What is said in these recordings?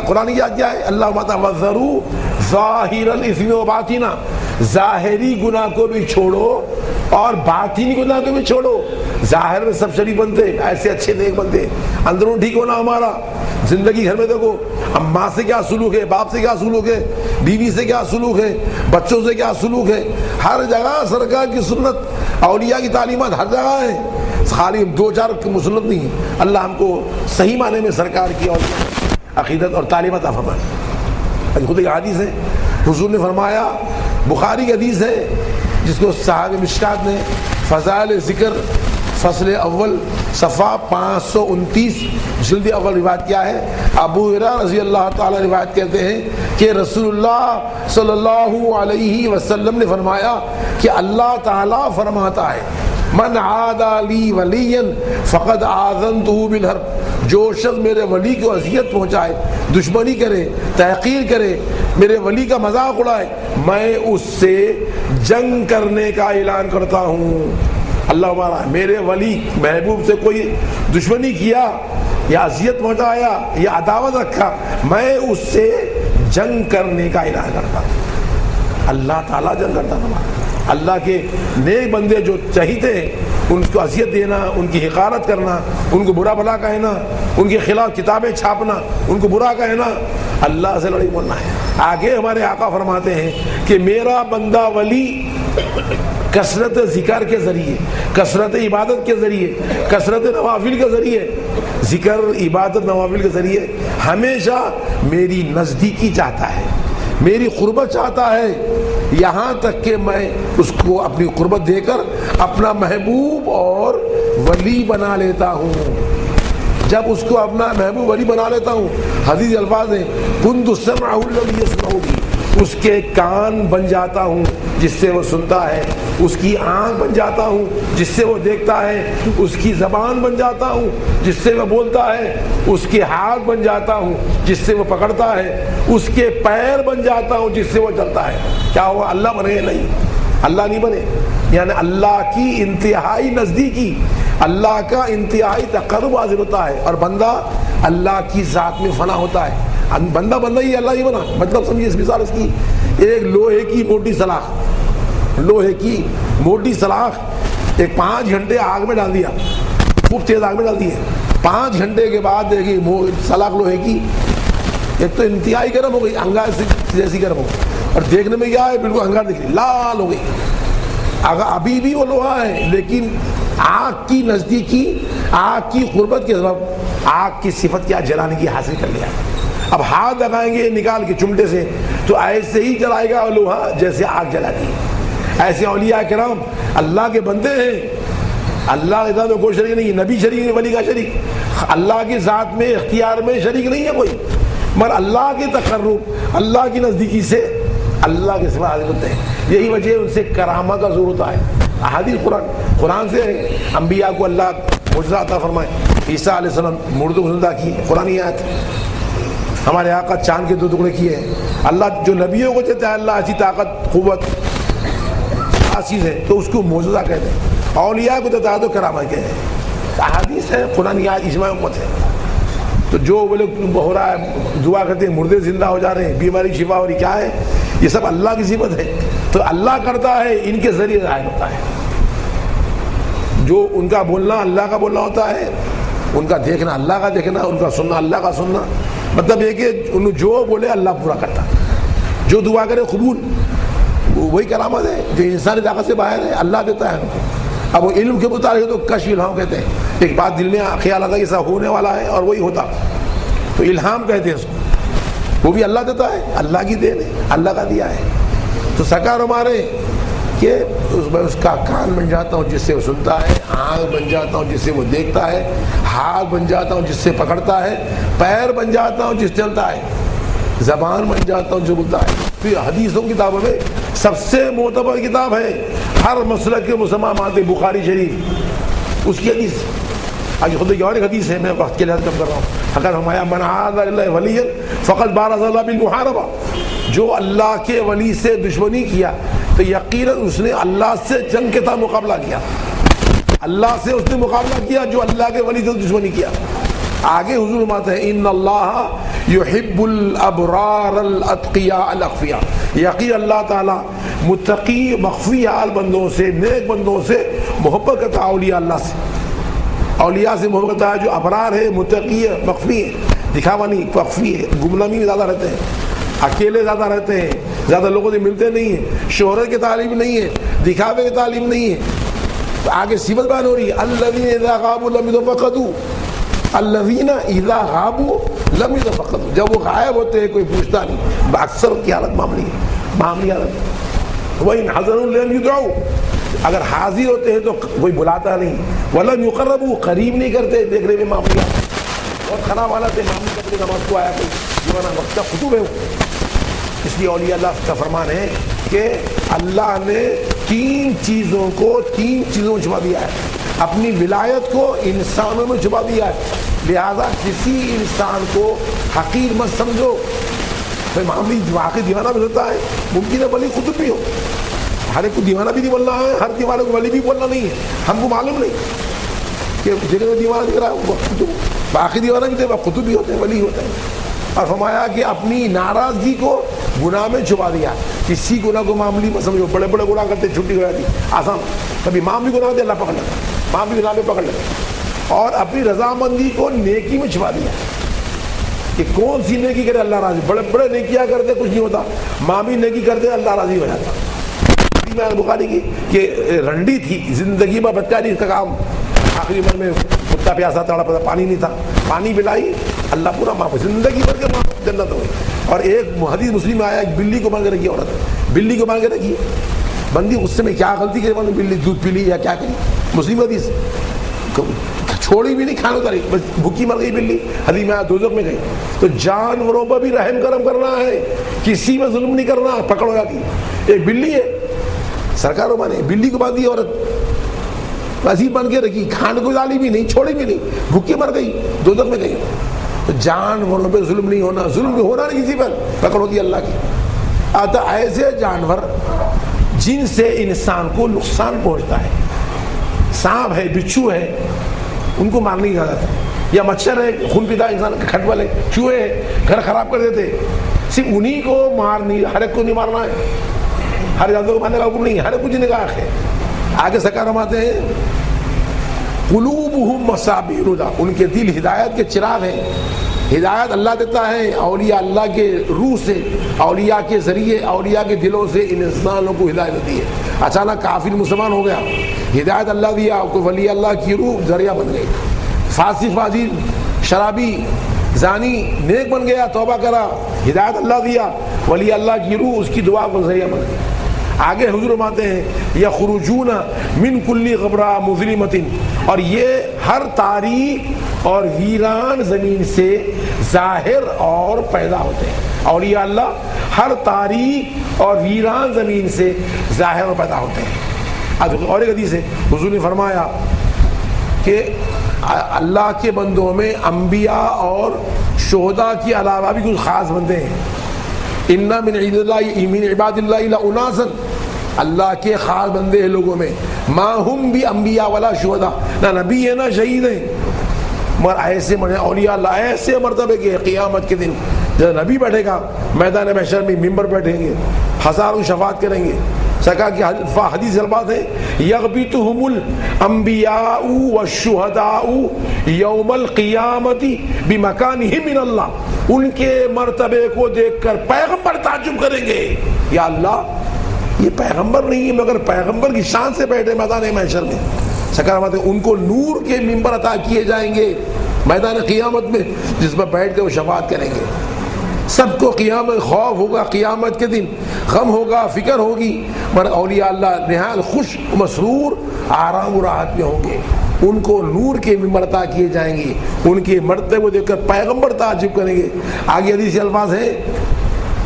قرآن کی آیت کیا ہے؟ اللہم وَذَرُوا ظَاهِرَ الْإِثْمِ وَبَاطِنَهُ، ظاہری گناہ کو بھی چھوڑو اور باطنی گناہ کو بھی چھوڑو۔ ظاہر میں سب شریف بنتے، ایسے اچھے نیک بنتے، اندروں ٹھیک ہونا ہمارا۔ زندگی گھر میں دیکھو ہم ماں سے کیا سلوک ہے، باپ سے کیا سلوک ہے، بیوی سے کیا سلوک ہے، بچوں سے کیا سلوک ہے، ہر جگہ سرکار کی سنت، اولیاء کی تعلیمات ہر جگہ ہیں، خالی دو چار سنت نہیں ہے۔ اللہ ہم کو صحیح معنی میں سرکار کی اولیاء عقیدت اور تعلیمات عطا فرمائے۔ خود ایک حدیث ہے، حضور نے فرمایا، بخاری کی حدیث ہے جس کو صحابہ مشکات نے فضائل ذکر فصل اول صفحہ 529 جلد اول روایت کیا ہے۔ ابو ہریرہ رضی اللہ تعالی روایت کہتے ہیں کہ رسول اللہ صلی اللہ علیہ وسلم نے فرمایا کہ اللہ تعالیٰ فرماتا ہے، من عادى لی ولیا فقد آذنتہ بالحرب، جو شخص میرے ولی کو اذیت پہنچائے، دشمنی کرے، تحقیر کرے، میرے ولی کا مذاق اڑائے، میں اس سے جنگ کرنے کا اعلان کرتا ہوں۔ اللہ ہمارا میرے ولی محبوب سے کوئی دشمنی کیا یا اذیت پہنچایا یا عداوت رکھا، میں اس سے جنگ کرنے کا اعلان کرتا ہوں۔ اللہ تعالیٰ جنگ کرتا ہمارا۔ اللہ کے نیک بندے جو چاہتے ہیں ان کو اذیت دینا، ان کی حقارت کرنا، ان کو برا بھلا کہنا، ان کے خلاف کتابیں چھاپنا، ان کو برا کہنا، اللہ سے لڑائی بولنا ہے۔ آگے ہمارے آقا فرماتے ہیں کہ میرا بندہ ولی کثرت ذکر کے ذریعے، کثرت عبادت کے ذریعے، کثرت نوافل کے ذریعے، ذکر عبادت نوافل کے ذریعے ہمیشہ میری نزدیکی چاہتا ہے، میری قربت چاہتا ہے، یہاں تک کہ میں اس کو اپنی قربت دے کر اپنا محبوب اور ولی بنا لیتا ہوں۔ جب اس کو اپنا محبوب ولی بنا لیتا ہوں، حدیث الفاظ ہیں کنت سمعہ الذی یسمع بہ، اس کے کان بن جاتا ہوں جس سے وہ سنتا ہے، اس کی آنکھ بن جاتا ہوں جس سے وہ دیکھتا ہے، اس کی زبان بن جاتا ہوں جس سے وہ بولتا ہے، اس کے ہاتھ بن جاتا ہوں جس سے وہ پکڑتا ہے، اس کے پیر بن جاتا ہوں جس سے وہ چلتا ہے۔ کیا ہوا؟ اللہ بنے؟ نہیں، اللہ نہیں بنے، یعنی اللہ کی انتہائی نزدیکی، اللہ کا انتہائی تقرب حاصل ہوتا ہے، اور بندہ اللہ کی ذات میں فنا ہوتا ہے۔ بندہ ہی اللہ ہی بنا۔ مطلب سمجھیے اس مثال اس کی، ایک لوہے کی موٹی سلاخ، لوہے کی موٹی سلاخ ایک 5 گھنٹے آگ میں ڈال دیا، خوب تیز آگ میں ڈال دی ہے، 5 گھنٹے کے بعد دیکھیے سلاخ لوہے کی ایک تو انتہائی گرم ہو گئی، انگار جیسی گرم ہو گئی، اور دیکھنے میں کیا ہے؟ بالکل انگار دکھ رہی، لال ہو گئی۔ اگر ابھی بھی وہ لوہا ہے، لیکن آگ کی نزدیکی، آگ کی قربت کے سبب آگ کی صفت کیا جلانے کی حاصل کر لیا۔ اب ہاتھ لگائیں گے نکال کے چمٹے سے تو ایسے ہی جلائے گا لوہا جیسے آگ جلاتی ہے۔ ایسے اولیاء کرام اللہ کے بندے ہیں، اللہ کے ذات میں کوئی شریک نہیں، نبی شریک نہیں، ولی کا شریک، اللہ کی ذات میں اختیار میں شریک نہیں ہے کوئی، مگر اللہ کے تقرب، اللہ کی نزدیکی سے اللہ کے سوا حاضر ہوتے ہیں۔ یہی وجہ ان سے کرامہ کا ظہور ہوتا ہے۔ احادیث قرآن سے انبیاء کو اللہ معجزہ عطا فرمائے، عیسیٰ علیہ السلام مردوں کو زندہ کی، قرآن آیت۔ ہمارے آقا چاند کے 2 ٹکڑے کیے ہیں۔ اللہ جو نبیوں کو دیتا ہے، اللہ ایسی طاقت، قوت، چیز ہے تو اس کو معجزہ کہتے ہیں، اولیاء کو دیتا ہے تو کرامت کہتے ہیں۔ احادیث ہے، قرآن کی آیت، اجماع امت ہے۔ تو جو وہ لوگ ہو رہا ہے، دعا کرتے ہیں مردے زندہ ہو جا رہے ہیں، بیماری شفا ہو رہی، کیا ہے یہ؟ سب اللہ کی صفت ہے، تو اللہ کرتا ہے، ان کے ذریعے ظاہر ہوتا ہے۔ جو ان کا بولنا اللہ کا بولنا ہوتا ہے، ان کا دیکھنا اللہ کا دیکھنا، ان کا سننا اللہ کا سننا، مطلب یہ کہ ان جو بولے اللہ پورا کرتا، جو دعا کرے قبول، وہی کرامت ہے جو انسانی طاقت سے باہر ہے، اللہ دیتا ہے۔ اب وہ علم کے مطابق تو کشف الہام کہتے ہیں، ایک بات دل میں خیال آتا ہے کہ ایسا ہونے والا ہے اور وہی ہوتا، تو الہام کہتے ہیں اس کو، وہ بھی اللہ دیتا ہے، اللہ کی دین ہے، اللہ کا دیا ہے۔ تو سرکار ہمارے کہ میں اس کا کان بن جاتا ہوں جس سے وہ سنتا ہے، آنکھ بن جاتا ہوں جس سے وہ دیکھتا ہے، ہاتھ بن جاتا ہوں جس سے پکڑتا ہے، پیر بن جاتا ہوں جس چلتا ہے، زبان بن جاتا ہوں جو بولتا ہے۔ پھر حدیثوں کی کتابوں میں سب سے معتبر کتاب ہے ہر مسلک کے مسلمان بخاری شریف، اس کی حدیث آگے خود کی اور ایک حدیث ہے، میں وقت کے لحاظ کم کر رہا ہوں۔ اگر ہمارا من عاد للہ ولی فقط بارز اللہ بالمحاربہ، جو اللہ کے ولی سے دشمنی کیا تو یقیناً اس نے اللہ سے جنگ کے ساتھ مقابلہ کیا، اللہ سے اس نے مقابلہ کیا جو اللہ کے ولی سے دشمنی کیا۔ آگے حضور فرماتے ہیں ان اللہ یحب الابرار الاتقیاء الاخفیاء، یقین اللہ تعالیٰ متقی مخفی حال بندوں سے، نیک بندوں سے محبت کرتا ہے، اولیاء اللہ سے، اولیاء سے محبت کرتا ہے جو ابرار ہے، متقی ہے، مخفی ہے، دکھاوا نہیں، مخفی ہے، گمنامی میں زیادہ رہتے ہیں، اکیلے زیادہ رہتے ہیں، زیادہ لوگوں سے ملتے نہیں ہیں، شہرت کی تعلیم نہیں ہے، دکھاوے کی تعلیم نہیں ہے۔ تو آگے صفت بیان ہو رہی ہے الذین اذا غابوا لم یتفقدوا، الذین اذا غابوا لم یتفقدوا، جب وہ غائب ہوتے ہیں کوئی پوچھتا نہیں، اکثر کی حالت معاملی حالت۔ وَإِنْ حَضَرُوا لَمْ يُدْعُوا، اگر حاضر ہوتے ہیں تو کوئی بلاتا نہیں، وَلَمْ يُقَرَّبُوا، قریب نہیں کرتے، دیکھنے میں معاملات بہت خراب حالت ہے، معاملی کرتے نماز کو آیا کوئی دیوانہ وقت کا خطوب ہے وہ۔ اس لیے اولیاء اللہ کا فرمان ہے کہ اللہ نے تین چیزوں میں چھپا دیا ہے، اپنی ولایت کو انسانوں میں چھپا دیا ہے، لہذا کسی انسان کو حقیر مت سمجھو۔ بھائی معاملی واقعی دیوانہ بھی ہوتا ہے، ممکن ہے ولی خطب بھی ہو، ہر ایک کو دیوانہ بھی نہیں بولنا ہے، ہر دیوانے کو ولی بھی بولنا نہیں ہے، ہم کو معلوم نہیں کہ جگہ دیوانہ دکھ رہا ہے وہ خطب، باقی دیوانہ بھی تھے، خطب بھی ہوتے ہیں، ولی ہوتے ہیں۔ اور فرمایا کہ اپنی ناراضگی کو گناہ میں چھپا دیا، کسی گناہ کو معاملی میں سمجھو، بڑے بڑے گناہ کرتے چھٹی ہو جاتی آسان، کبھی معاملی گناہ کرتے اللہ پکڑ لیتا، معاملی گناہ میں پکڑ لیتا، اور اپنی رضامندی کو نیکی میں چھپا دیا کہ کون سی نیکی کرے اللہ راضی، بڑے بڑے نیکیاں کرتے کچھ نہیں ہوتا، معاملی نیکی کرتے اللہ راضی ہو جاتا۔ بخاری کی کہ رنڈی تھی زندگی میں بدکاری کا کام، آخری عمر میں کتا پیاسا تڑا پتا، پانی نہیں تھا، پانی پلائی، اللہ پورا معاف، زندگی بھر کے معاف، جنت ہو گئی۔ اور ایک حدیث مسلم میں آیا، ایک بلی کو باندھ کے رکھی عورت، بلی کو باندھ کے رکھی، بندی غصے میں کیا غلطی کری، بلی دودھ پی لی یا کیا کری، مسلم حدیث، چھوڑی بھی نہیں، کھانا اتاری، بس بھوکی مر گئی بلی، حدیث میں دوزخ میں گئی۔ تو جانوروں پر بھی رحم کرم کرنا ہے، کسی میں ظلم نہیں کرنا، پکڑ ہو جاتی۔ ایک بلی ہے سرکاروں نے بلی کو باندھی عورت، ویسی بن کے رکھی، کھانے کو ڈالی بھی نہیں، چھوڑی بھی نہیں، بھوکی مر گئی، دوزخ میں گئی۔ تو جانوروں پہ ظلم نہیں ہونا، ظلم ہونا نہیں کسی پر، پکڑ ہوتی ہے اللہ کی۔ آتا ایسے جانور جن سے انسان کو نقصان پہنچتا ہے، سانپ ہے، بچھو ہے، ان کو مارنے کی اجازت ہے، یا مچھر ہے خون پیتا انسان کا کھٹ والے، چوہے گھر خراب کر دیتے، صرف انہی کو مارنی، ہر ایک کو نہیں مارنا ہے، ہر جانور کو مارنے کا حکم نہیں ہے، ہر ایک کو جینے کا حق ہے۔ آگے سرکار فرماتے ہیں قلوبہم مصابیح الہدیٰ، ان کے دل ہدایت کے چراغ ہیں، ہدایت اللہ دیتا ہے اولیاء اللہ کے روح سے، اولیاء کے ذریعے، اولیاء کے دلوں سے ان انسانوں کو ہدایت ہوتی ہے۔ اچانک کافر مسلمان ہو گیا، ہدایت اللہ دیا، کوئی ولی اللہ کی روح ذریعہ بن گئی، فاسق فاجر شرابی زانی نیک بن گیا، توبہ کرا، ہدایت اللہ دیا، ولی اللہ کی روح اس کی دعا کا ذریعہ بن گئی۔ آگے حضور فرماتے ہیں یخرجون من کل غبراء مظلمۃ، اور یہ ہر تاریک اور ویران زمین سے ظاہر اور پیدا ہوتے ہیں، اولیاء اللہ ہر تاریک اور ویران زمین سے ظاہر اور پیدا ہوتے ہیں۔ اور ایک حدیث ہے حضور نے فرمایا کہ اللہ کے بندوں میں انبیاء اور شہداء کے علاوہ بھی کچھ خاص بندے ہیں، ان من عباد اللہ لاناسا، اللہ کے خاص بندے ہیں لوگوں میں، ما ہم بھی انبیاء ولا شہداء، نہ نبی ہے نہ شہید ہیں، مگر ایسے اولیاء اللہ ایسے مرتبے کے قیامت کے دن جب نبی بیٹھے گا میدان محشر میں، ممبر بیٹھیں گے، ہزاروں شفاعت کریں گے۔ سکا کی حدیث الفاظ ہے یغبطہم الانبیاء والشہداء یوم القیامت بمکانہم من اللہ، ان کے مرتبے کو دیکھ کر پیغمبر تعجب کریں گے، یا اللہ یہ پیغمبر نہیں ہے مگر پیغمبر کی شان سے بیٹھے میدان محشر میں۔ سکرامات ان کو نور کے ممبر عطا کیے جائیں گے میدان قیامت میں، جس پر بیٹھ کے وہ شفاعت کریں گے۔ سب کو قیامت خوف ہوگا، قیامت کے دن غم ہوگا، فکر ہوگی، مگر اولیاء اللہ نہایت خوش مسرور آرام و راحت میں ہوں گے، ان کو نور کے ممبر عطا کیے جائیں گے، ان کے مرتبے کو دیکھ کر پیغمبر تعجب کریں گے۔ آگے حدیث الفاظ ہے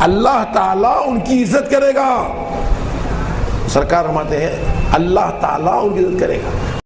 اللہ تعالیٰ ان کی عزت کرے گا، سرکار فرماتے ہیں اللہ تعالیٰ ان کی عزت کرے گا۔